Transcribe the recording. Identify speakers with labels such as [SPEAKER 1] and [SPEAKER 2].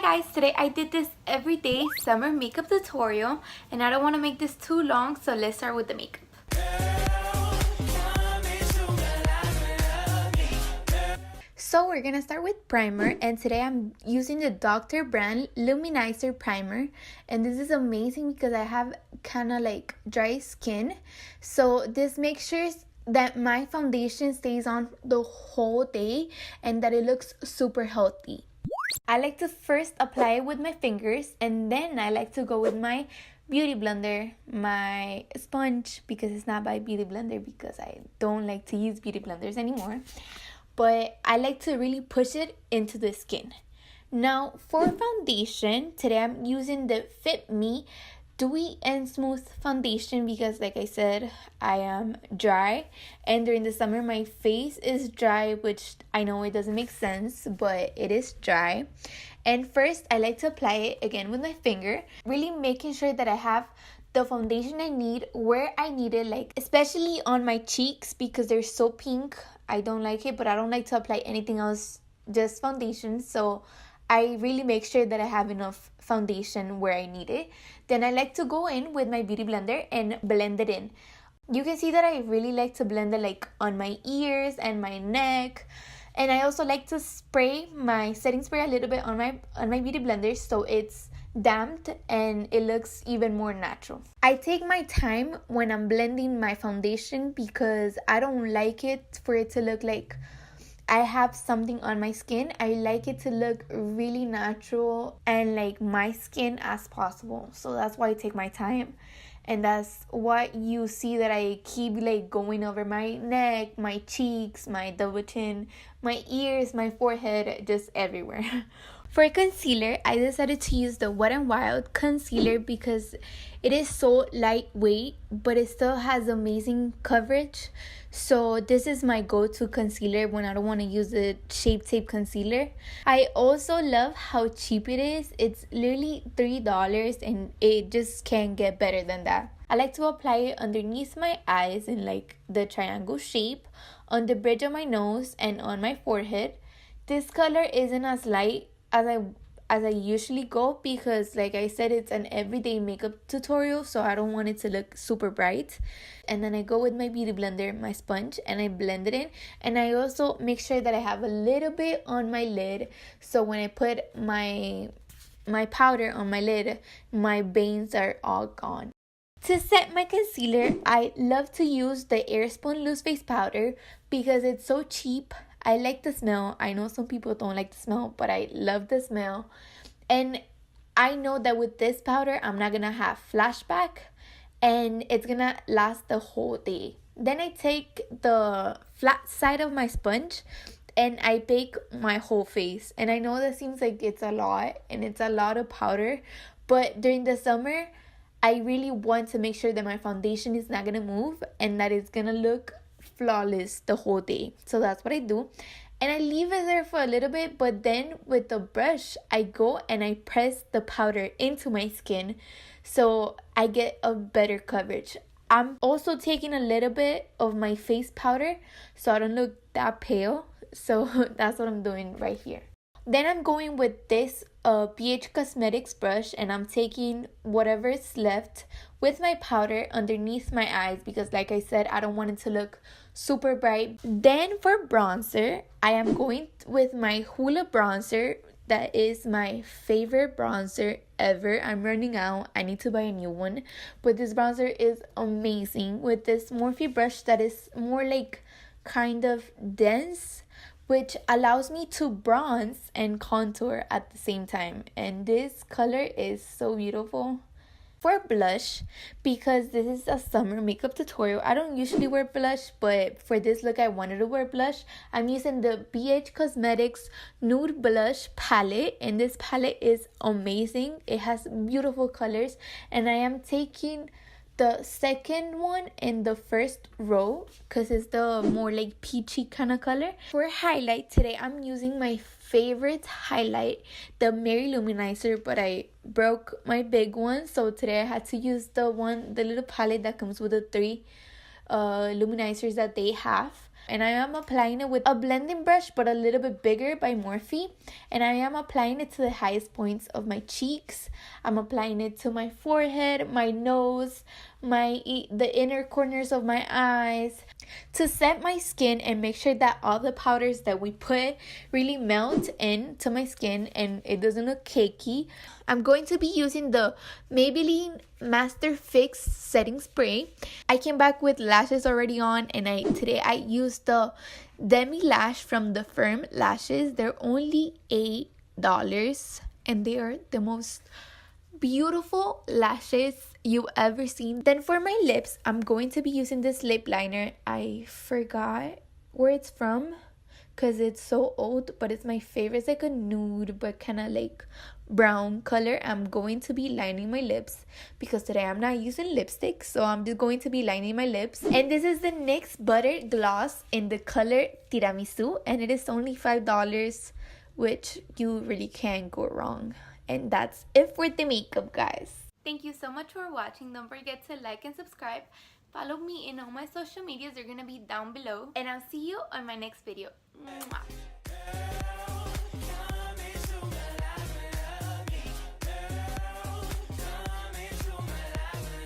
[SPEAKER 1] guys, today I did this everyday summer makeup tutorial and I don't want to make this too long, so let's start with the makeup. So we're gonna start with primer, and today I'm using the Dr. brand Luminizer primer, and this is amazing because I have kind of like dry skin, so this makes sure that my foundation stays on the whole day and that it looks super healthy. I like to first apply it with my fingers, and then I like to go with my beauty blender, my sponge, because it's not by beauty blender because I don't like to use beauty blenders anymore. But I like to really push it into the skin. Now for foundation, today I'm using the Fit Me Dewy and Smooth foundation because, like I said, I am dry, and during the summer my face is dry, which I know it doesn't make sense, but it is dry. And first I like to apply it again with my finger, really making sure that I have the foundation I need where I need it, like especially on my cheeks because they're so pink. I don't like it, but I don't like to apply anything else, just foundation. So I really make sure that I have enough foundation where I need it. Then I like to go in with my beauty blender and blend it in. You can see that I really like to blend it like on my ears and my neck. And I also like to spray my setting spray a little bit on my beauty blender so it's damped and it looks even more natural. I take my time when I'm blending my foundation because I don't like it for it to look like I have something on my skin. I like it to look really natural and like my skin as possible. So that's why I take my time. And that's what you see that I keep like going over my neck, my cheeks, my double chin, my ears, my forehead, just everywhere. For concealer, I decided to use the Wet n Wild concealer because it is so lightweight, but it still has amazing coverage. So this is my go-to concealer when I don't want to use the Shape Tape concealer. I also love how cheap it is. It's literally $3 and it just can't get better than that. I like to apply it underneath my eyes in like the triangle shape, on the bridge of my nose, and on my forehead. This color isn't as light as I usually go because, like I said, it's an everyday makeup tutorial, so I don't want it to look super bright. And then I go with my beauty blender, my sponge, and I blend it in. And I also make sure that I have a little bit on my lid, so when I put my powder on my lid, my veins are all gone. To set my concealer, I love to use the Airspun Loose Face Powder because it's so cheap. I like the smell. I know some people don't like the smell, but I love the smell. And I know that with this powder, I'm not going to have flashback and it's going to last the whole day. Then I take the flat side of my sponge and I bake my whole face. And I know that seems like it's a lot and it's a lot of powder, but during the summer, I really want to make sure that my foundation is not going to move and that it's going to look flawless the whole day. So that's what I do, and I leave it there for a little bit, but then with the brush I go and I press the powder into my skin so I get a better coverage. I'm also taking a little bit of my face powder so I don't look that pale, so that's what I'm doing right here. Then I'm going with this BH Cosmetics brush and I'm taking whatever is left with my powder underneath my eyes because, like I said, I don't want it to look super bright. Then for bronzer, I am going with my Hoola bronzer. That is my favorite bronzer ever. I'm running out. I need to buy a new one. But this bronzer is amazing with this Morphe brush that is more like kind of dense, which allows me to bronze and contour at the same time. And this color is so beautiful. For blush, because this is a summer makeup tutorial, I don't usually wear blush, but for this look I wanted to wear blush. I'm using the BH Cosmetics Nude Blush Palette, and this palette is amazing. It has beautiful colors, and I am taking the second one in the first row because it's the more like peachy kind of color. For highlight, today I'm using my favorite highlight, the Mary Luminizer, but I broke my big one, so today I had to use the little palette that comes with the 3 luminizers that they have. And I am applying it with a blending brush, but a little bit bigger by Morphe. And I am applying it to the highest points of my cheeks. I'm applying it to my forehead, my nose, the inner corners of my eyes, to set my skin and make sure that all the powders that we put really melt into my skin and it doesn't look cakey. I'm going to be using the Maybelline Master Fix setting spray. I came back with lashes already on, and today I used the Demi Lash from the Firm Lashes. They're only $8 and they are the most beautiful lashes you ever seen. Then for my lips, I'm going to be using this lip liner. I forgot where it's from because it's so old, but it's my favorite. It's like a nude but kind of like brown color. I'm going to be lining my lips because today I'm not using lipstick, so I'm just going to be lining my lips. And this is the NYX Butter Gloss in the color Tiramisu, and it is only $5, which you really can't go wrong. And that's it for the makeup, guys. Thank you so much for watching. Don't forget to like and subscribe. Follow me in all my social medias. They're gonna be down below. And I'll see you on my next video. Mwah.